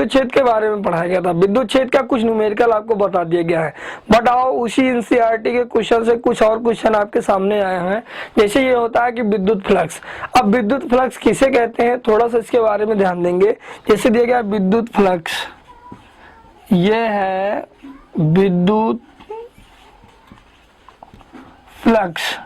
विद्युत क्षेत्र के बारे में पढ़ाया गया था। विद्युत क्षेत्र का कुछ न्यूमेरिकल आपको बता दिया गया है। बट आओ उसी एनसीईआरटी के क्वेश्चन से कुछ और क्वेश्चन आपके सामने आए हैं। जैसे ये होता है कि विद्युत फ्लक्स, अब विद्युत फ्लक्स किसे कहते हैं थोड़ा सा इसके बारे में ध्यान देंगे। जैसे दिया गया विद्युत फ्लक्स, ये है विद्युत फ्लक्स,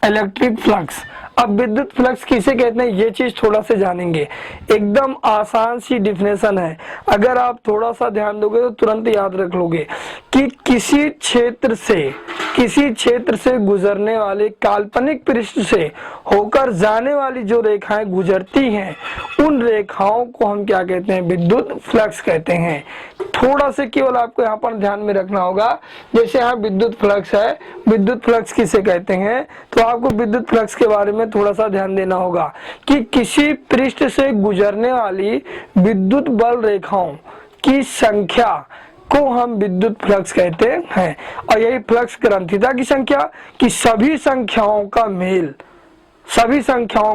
इलेक्ट्रिक फ्लक्स। अब विद्युत फ्लक्स किसे कहते हैं ये चीज थोड़ा सा जानेंगे। एकदम आसान सी डिफिनेशन है, अगर आप थोड़ा सा ध्यान दोगे तो तुरंत याद रख लोगे कि किसी क्षेत्र से गुजरने वाले काल्पनिक पृष्ठ से होकर जाने वाली जो रेखाएं गुजरती हैं उन रेखाओं को हम क्या कहते हैं, विद्युत फ्लक्स कहते हैं। थोड़ा से केवल आपको यहाँ पर ध्यान में रखना होगा। जैसे यहाँ विद्युत फ्लक्स है, विद्युत फ्लक्स किसे कहते हैं, तो आपको विद्युत फ्लक्स के बारे में थोड़ा सा ध्यान देना होगा कि किसी पृष्ठ से गुजरने वाली विद्युत बल रेखाओं की संख्या को हम विद्युत फ्लक्स कहते हैं। और यही फ्लक्स ग्रंथिता की संख्या कि सभी संख्याओं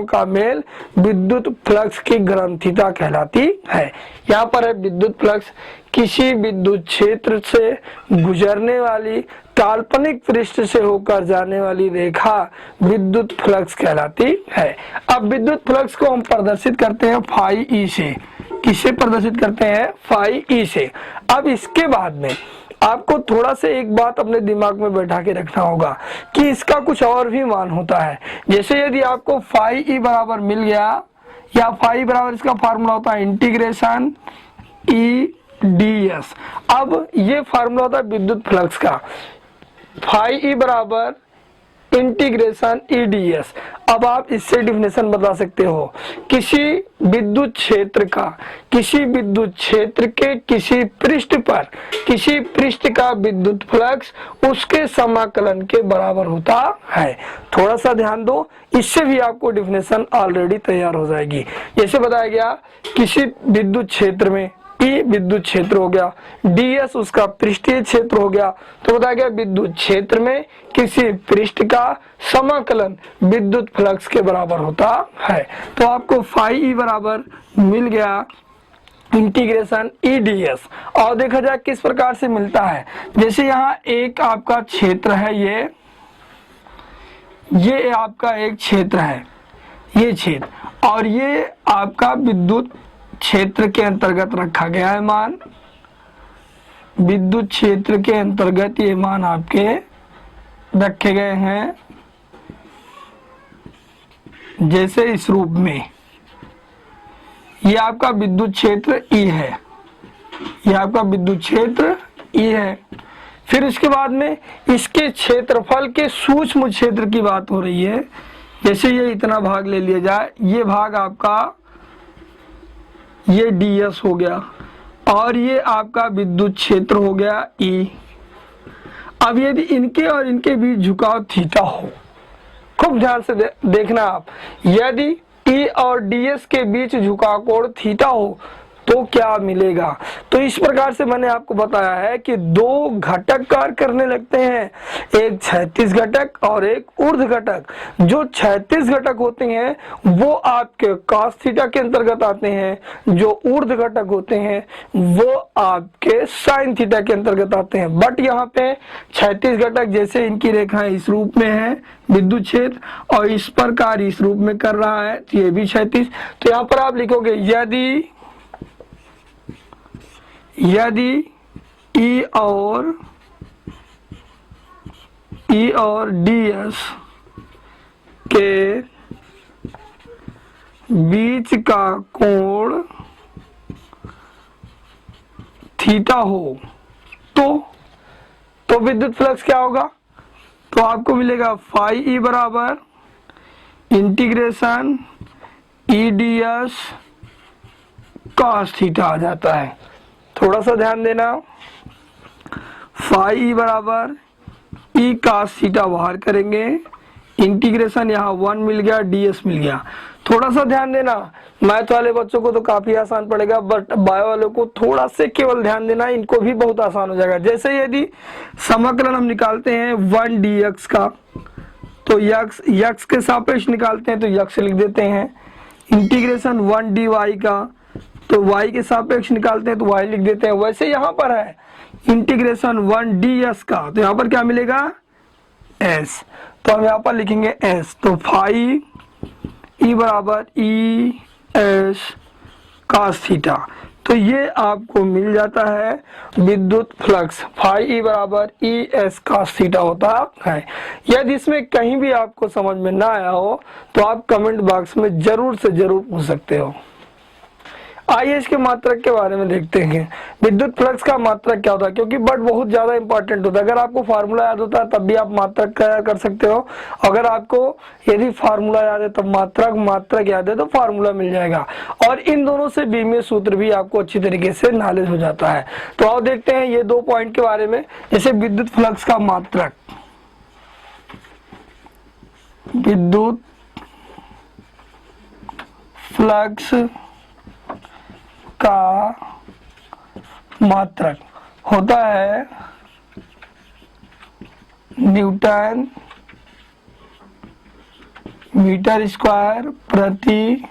का मेल विद्युत फ्लक्स की ग्रंथिता कहलाती है। यहाँ पर है विद्युत फ्लक्स, किसी विद्युत क्षेत्र से गुजरने वाली काल्पनिक पृष्ठ से होकर जाने वाली रेखा विद्युत फ्लक्स कहलाती है। अब विद्युत फ्लक्स को हम प्रदर्शित करते हैं फाई ई से। किसे प्रदर्शित करते हैं, फाई ई से। अब इसके बाद में आपको थोड़ा सा एक बात अपने दिमाग में बैठा के रखना होगा कि इसका कुछ और भी मान होता है। जैसे यदि आपको फाई ई बराबर मिल गया, या फाई बराबर इसका फार्मूला होता है इंटीग्रेशन ई डी एस। अब ये फार्मूला होता है विद्युत फ्लक्स का, फाई ई बराबर इंटीग्रेशन ई डी एस। अब आप इससे डिफिनेशन बता सकते हो, किसी विद्युत क्षेत्र के किसी पृष्ठ का विद्युत फ्लक्स उसके समाकलन के बराबर होता है। थोड़ा सा ध्यान दो, इससे भी आपको डिफिनेशन ऑलरेडी तैयार हो जाएगी। जैसे बताया गया किसी विद्युत क्षेत्र में ई विद्युत क्षेत्र हो गया, ds उसका पृष्ठीय क्षेत्र हो गया, तो बताया गया विद्युत क्षेत्र में किसी पृष्ठ का समाकलन विद्युत फ्लक्स के बराबर होता है। तो आपको फाई ई बराबर मिल गया इंटीग्रेशन ई डी एस। और देखा जाए किस प्रकार से मिलता है। जैसे यहाँ एक आपका क्षेत्र है, ये आपका एक क्षेत्र है, ये क्षेत्र, और ये आपका विद्युत क्षेत्र के अंतर्गत रखा गया है मान। विद्युत क्षेत्र के अंतर्गत ये मान आपके रखे गए हैं, जैसे इस रूप में। ये आपका विद्युत क्षेत्र ई है, ये आपका विद्युत क्षेत्र ई है। फिर उसके बाद में इसके क्षेत्रफल के सूक्ष्म क्षेत्र की बात हो रही है। जैसे ये इतना भाग ले लिया जाए, ये भाग आपका ये ds हो गया, और ये आपका विद्युत क्षेत्र हो गया E। अब यदि इनके और इनके बीच झुकाव थीटा हो, खूब ध्यान से देखना आप, यदि E और ds के बीच झुकाव कोण थीटा हो तो क्या मिलेगा। तो इस प्रकार से मैंने आपको बताया है कि दो घटक कार्य करने लगते हैं, एक क्षैतिज घटक और एक ऊर्ध्व घटक। जो क्षैतिज घटक होते हैं वो आपके cos थीटा के अंतर्गत आते हैं, जो ऊर्ध्व घटक होते हैं वो आपके sin थीटा के अंतर्गत आते हैं। बट यहाँ पे क्षैतिज घटक, जैसे इनकी रेखाएं इस रूप में है विद्युत क्षेत्र, और इस प्रकार इस रूप में कर रहा है, तो ये भी क्षैतिज। तो यहाँ पर आप लिखोगे यदि E और ds के बीच का कोण थीटा हो तो विद्युत फ्लक्स क्या होगा, तो आपको मिलेगा फाई ई बराबर integration E D S cos theta आ जाता है। थोड़ा सा ध्यान देना, फाई ई बराबर ई cos थीटा बाहर करेंगे, इंटीग्रेशन यहाँ 1 मिल गया, ds मिल गया। थोड़ा सा ध्यान देना, मैथ वाले बच्चों को तो काफी आसान पड़ेगा, बट बायो वालों को थोड़ा से केवल ध्यान देना, इनको भी बहुत आसान हो जाएगा। जैसे यदि समाकलन हम निकालते हैं 1 dx का, तो x के सापेक्ष निकालते हैं तो x लिख देते हैं, इंटीग्रेशन 1 dy का, तो y के सापेक्ष निकालते हैं तो y लिख देते हैं। वैसे यहाँ पर है इंटीग्रेशन 1ds का, तो यहाँ पर क्या मिलेगा s, तो हम यहाँ पर लिखेंगे s, तो फाई ई बराबर ई एस cos थीटा। तो ये आपको मिल जाता है विद्युत फ्लक्स, फाई ई बराबर ई एस cos थीटा होता है। यदि इसमें कहीं भी आपको समझ में ना आया हो तो आप कमेंट बॉक्स में जरूर से जरूर पूछ सकते हो। आइए इसके मात्रक के बारे में देखते हैं, विद्युत फ्लक्स का मात्रक क्या होता है, क्योंकि बट बहुत ज्यादा इंपॉर्टेंट होता है। अगर आपको फार्मूला याद होता है तब भी आप मात्रक तैयार कर सकते हो, अगर आपको यदि फार्मूला याद है तब मात्रक याद है तो फार्मूला मिल जाएगा। और इन दोनों से बीमीय सूत्र भी आपको अच्छी तरीके से नॉलेज हो जाता है। तो आओ देखते हैं ये 2 पॉइंट के बारे में, जैसे विद्युत फ्लक्स का मात्रक, विद्युत फ्लक्स का मात्रक होता है न्यूटन मीटर स्क्वायर प्रति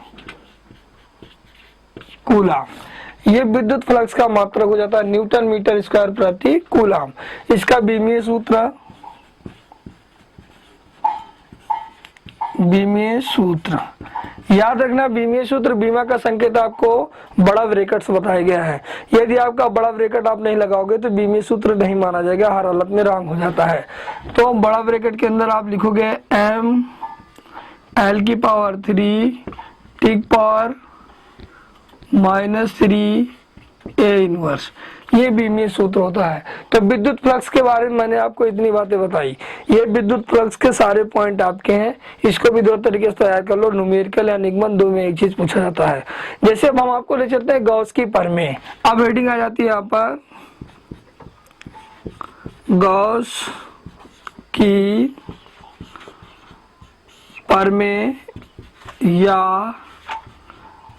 कूलम। ये विद्युत फ्लक्स का मात्रक हो जाता है न्यूटन मीटर स्क्वायर प्रति कूलम। इसका बीमीय सूत्र याद रखना। बीमीय सूत्र, बीमा का संकेत आपको बड़ा ब्रैकेट से बताया गया है। यदि आपका बड़ा ब्रैकेट आप नहीं लगाओगे तो बीमीय सूत्र नहीं माना जाएगा, हर हालत में रॉन्ग हो जाता है। तो बड़ा ब्रैकेट के अंदर आप लिखोगे m l की पावर 3 t की पावर -3 a इनवर्स, ये बीमीय सूत्र होता है। तो विद्युत फ्लक्स के बारे में मैंने आपको इतनी बातें बताई। ये विद्युत फ्लक्स के सारे पॉइंट आपके हैं। इसको भी 2 तरीके से तैयार कर लो, न्यूमेरिकल या निगमन, 2 में एक चीज पूछा जाता है। जैसे अब हम आपको ले चलते हैं गॉस की प्रमेय। अब हेडिंग आ जाती है यहाँ पर गॉस की प्रमेय या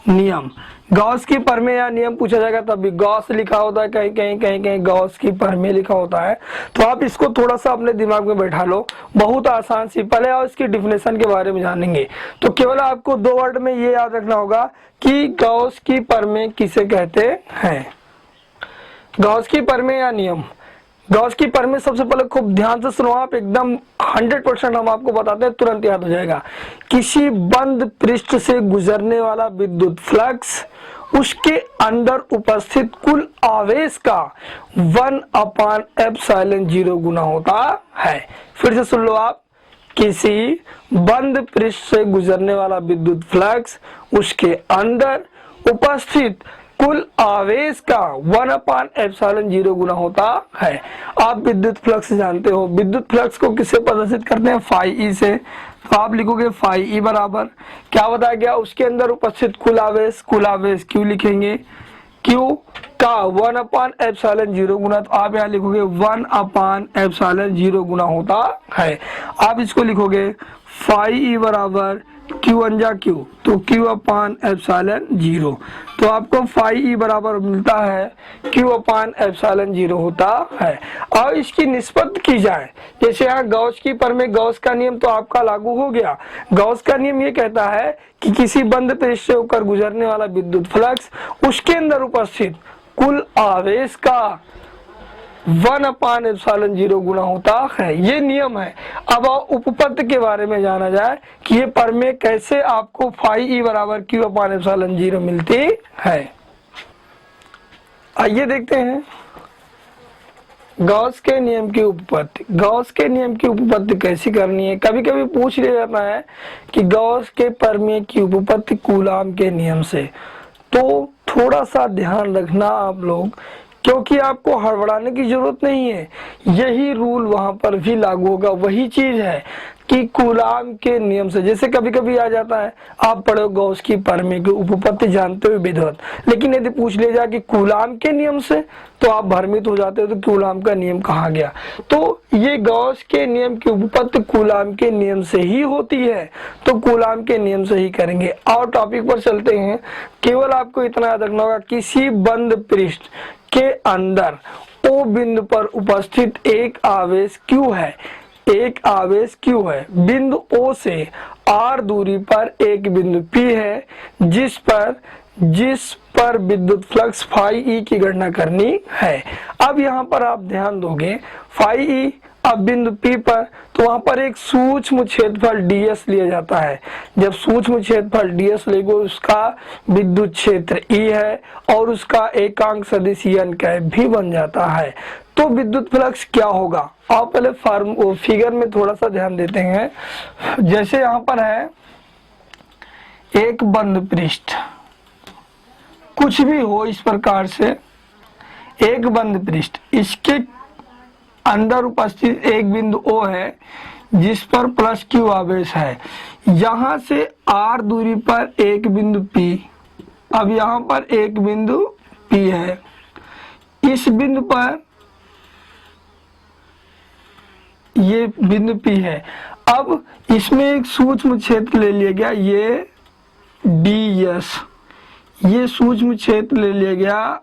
नियम। गॉस की प्रमेय या नियम पूछा जाएगा तब भी गॉस लिखा होता है, कहीं गॉस की प्रमेय लिखा होता है। तो आप इसको थोड़ा सा अपने दिमाग में बैठा लो, बहुत आसान सिंपल है। और इसकी डिफिनेशन के बारे में जानेंगे तो केवल आपको 2 वर्ड में ये याद रखना होगा कि गॉस की प्रमेय किसे कहते हैं। गॉस की प्रमेय या नियम, गॉस की प्रमेय सबसे पहले खूब ध्यान से सुनो आप, एकदम 100% हम आपको बताते हैं, तुरंत याद हो जाएगा। किसी बंद पृष्ठ से गुजरने वाला विद्युत फ्लक्स उसके अंदर उपस्थित कुल आवेश का 1/ε0 गुना होता है। फिर से सुन लो आप, किसी बंद पृष्ठ से गुजरने वाला विद्युत फ्लक्स उसके अंदर उपस्थित कुल आवेश का 1/ε0 गुना होता है। आप विद्युत फ्लक्स जानते हो, विद्युत फ्लक्स को किससे प्रदर्शित करते हैं, फाई ई से। तो आप लिखोगे फाई ई बराबर क्या बताया गया, उसके अंदर उपस्थित कुल आवेश क्यों लिखेंगे, क्यू का 1/ε0 गुना, तो आप यहाँ लिखोगे 1/ε0 गुना होता है। आप इसको लिखोगे फाई ई बराबर क्यू अंजा क्यू, तो Q/ε0। तो आपको फाई ई बराबर मिलता है Q/ε0 होता है। और इसकी निष्पत्ति की जाए, जैसे यहाँ गॉस की प्रमेय, गॉस का नियम तो आपका लागू हो गया। गॉस का नियम ये कहता है कि किसी बंद पृष्ठ से होकर गुजरने वाला विद्युत फ्लक्स उसके अंदर उपस्थित कुल आवेश का 1/ε0 गुना होता है, ये नियम है। अब उपपत्ति के बारे में जाना जाए कि ये प्रमेय कैसे आपको फाई ई बराबर Q/ε0 मिलती है। आइए देखते हैं गॉस के नियम की उपपत्ति। गॉस के नियम की उपपत्ति कैसी करनी है, कभी कभी पूछ लिया जाता है कि गॉस के प्रमेय की उपपत्ति कूलाम के नियम से। तो थोड़ा सा ध्यान रखना आप लोग, क्योंकि आपको हड़बड़ाने की जरूरत नहीं है, यही रूल वहां पर भी लागू होगा। वही चीज है कि कूलाम के नियम से, जैसे कभी कभी आ जाता है, आप पढ़ो गॉस की प्रमेय की उपपत्ति जानते हुए विद्वत, लेकिन यदि पूछ लिया जाए कि कूलाम के नियम से, तो आप भ्रमित हो जाते हो, तो कूलाम का नियम कहाँ गया। तो ये गॉस के नियम की उपपत्ति कूलाम के नियम से ही होती है, तो कूलाम के नियम से ही करेंगे। और टॉपिक पर चलते हैं। केवल आपको इतना याद रखना होगा, किसी बंद पृष्ठ के अंदर ओ बिंदु पर उपस्थित एक आवेश Q है, एक आवेश Q है। बिंदु O से R दूरी पर एक बिंदु P है, जिस पर जिस पर विद्युत फ्लक्स फाई ई की गणना करनी है। अब यहाँ पर आप ध्यान दोगे फाई ई, अब बिंदु P पर तो वहां पर एक सूक्ष्म क्षेत्रफल ds लिया जाता है। जब सूक्ष्म क्षेत्रफल ds लेंगे उसका विद्युत क्षेत्र E है और उसका एकांक सदिश n कैप भी बन जाता है। तो विद्युत फ्लक्स क्या होगा, आप पहले फिगर में थोड़ा सा ध्यान देते हैं। जैसे यहाँ पर है एक बंद पृष्ठ, कुछ भी हो इस प्रकार से एक बंद पृष्ठ, इसके अंदर उपस्थित एक बिंदु O है जिस पर प्लस Q आवेश है। यहाँ से R दूरी पर एक बिंदु P, अब यहाँ पर एक बिंदु P है, इस बिंदु पर ये बिंदु P है। अब इसमें एक सूक्ष्म क्षेत्र ले लिया गया, ये ds, ये सूक्ष्म क्षेत्र ले लिया गया,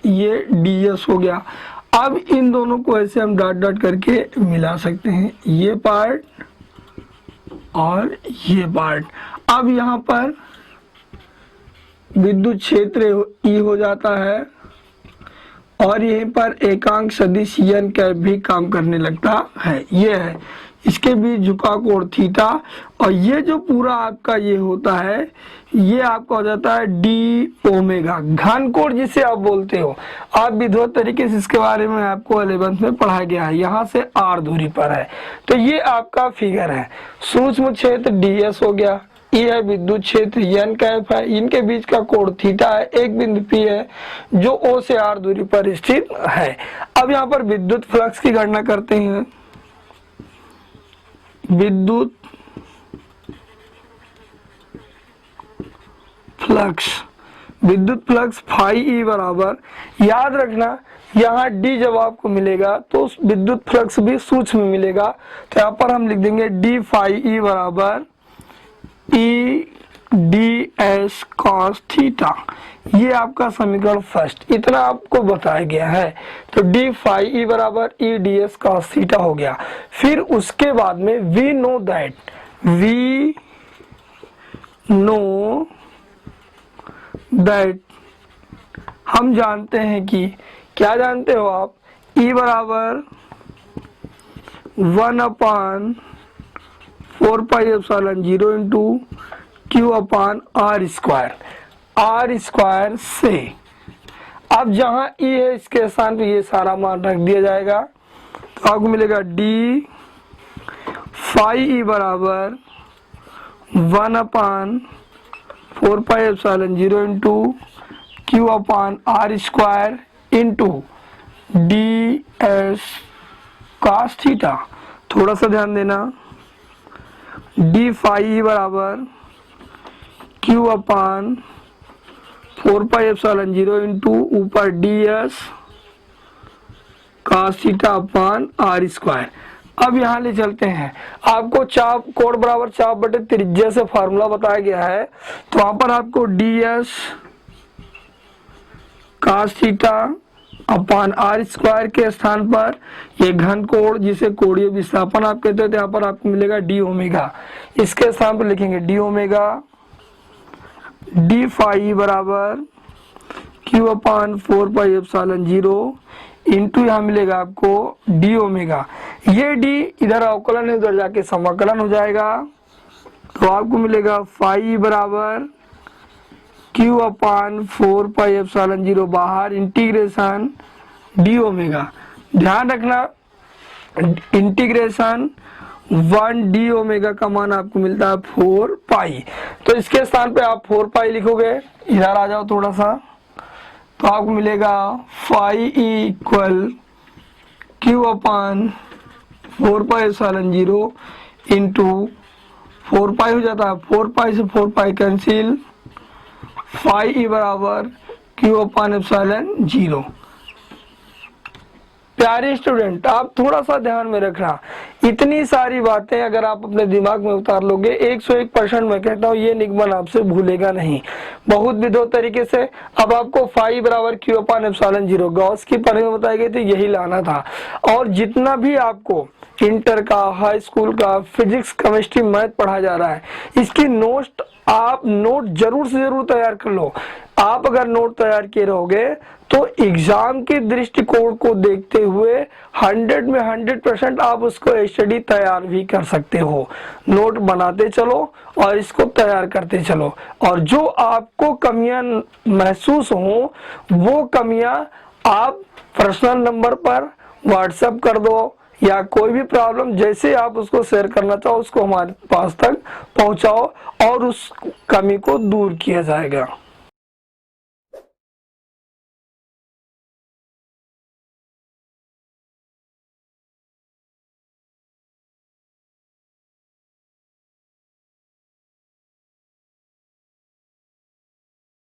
ये ds हो गया। अब इन दोनों को ऐसे हम डॉट डॉट करके मिला सकते हैं, ये पार्ट और ये पार्ट। अब यहाँ पर विद्युत क्षेत्र E हो जाता है और यहीं पर एकांक सदिश n कैप भी काम करने लगता है। ये है, इसके बीच झुकाव कोण थीटा, और ये जो पूरा आपका ये होता है ये आपका हो जाता है डी ओमेगा, घन कोण जिसे आप बोलते हो। आप विधिवत तरीके से इसके बारे में आपको 11th में पढ़ाया गया है। यहाँ से R दूरी पर है, तो ये आपका फिगर है। सूक्ष्म क्षेत्र ds हो गया, E है विद्युत क्षेत्र n कैप है, इनके बीच का कोण थीटा है, एक बिंदु P है जो O से R दूरी पर स्थित है। अब यहाँ पर विद्युत फ्लक्स की गणना करते हैं। विद्युत फ्लक्स फाई ई बराबर, याद रखना यहाँ D जब आपको मिलेगा तो विद्युत फ्लक्स भी सूक्ष्म मिलेगा, तो यहाँ पर हम लिख देंगे d फाई ई बराबर E ds cos थीटा। ये आपका समीकरण फर्स्ट, इतना आपको बताया गया है। तो d फाई ई बराबर E ds cos थीटा हो गया। फिर उसके बाद में we know that हम जानते हैं कि, क्या जानते हो आप, E बराबर 1/4πε0 इंटू Q अपान R स्क्वायर से। अब जहां E है इसके स्थान पे ये सारा मान रख दिया जाएगा, तो आपको मिलेगा d फाई ई बराबर 1/4πε0 इंटू Q अपान R square into ds cos theta. थोड़ा सा ध्यान देना, d फाई बराबर Q अपान 4πε0 इंटू ऊपर ds cos theta upon R square. अब यहाँ ले चलते हैं, आपको चाप कोण बराबर चाप बटे त्रिज्या से फार्मूला बताया गया है, तो वहां पर आपको ds cos theta upon R square के स्थान पर ये घन कोण जिसे कोणीय विस्थापन आप कहते हैं, तो यहाँ पर आपको मिलेगा d ओमेगा, इसके स्थान पर लिखेंगे d ओमेगा। d फाई बराबर Q अपान 4πε0 इंटू यहाँ मिलेगा आपको d ओमेगा। ये d इधर अवकलन है, उधर जाके समाकलन हो जाएगा, तो आपको मिलेगा फाई बराबर Q अपान 4πε0 बाहर इंटीग्रेशन d ओमेगा। ध्यान रखना इंटीग्रेशन 1d ओमेगा का मान आपको मिलता है 4 पाई, तो इसके स्थान पे आप 4 पाई लिखोगे। इधर आ जाओ थोड़ा सा, तो आपको मिलेगा फाई इक्वल Q अपान 4πε0 इंटू 4 पाई हो जाता है, 4 पाई से 4 पाई कैंसिल, फाई ई बराबर Q अपान ε0। प्यारे स्टूडेंट, आप थोड़ा सा ध्यान में रखना, इतनी सारी बातें अगर आप अपने दिमाग में उतार लोगे 101% मैं कहता हूँ ये निगमन आपसे भूलेगा नहीं। बहुत विधो तरीके से अब आपको फाई बराबर क्यू अपान एप्सिलॉन 0 गॉस की पढ़ाई में बताई गई थी, यही लाना था। और जितना भी आपको इंटर का, हाई स्कूल का फिजिक्स, केमिस्ट्री, मैथ पढ़ा जा रहा है, इसकी आप नोट जरूर से जरूर तैयार कर लो। आप अगर नोट तैयार किए रहोगे तो एग्जाम के दृष्टिकोण को देखते हुए 100 में 100% आप उसको स्टडी तैयार भी कर सकते हो। नोट बनाते चलो और इसको तैयार करते चलो, और जो आपको कमियां महसूस हो वो कमियां आप पर्सनल नंबर पर व्हाट्सएप कर दो, या कोई भी प्रॉब्लम जैसे आप उसको शेयर करना चाहो उसको हमारे पास तक पहुंचाओ और उस कमी को दूर किया जाएगा।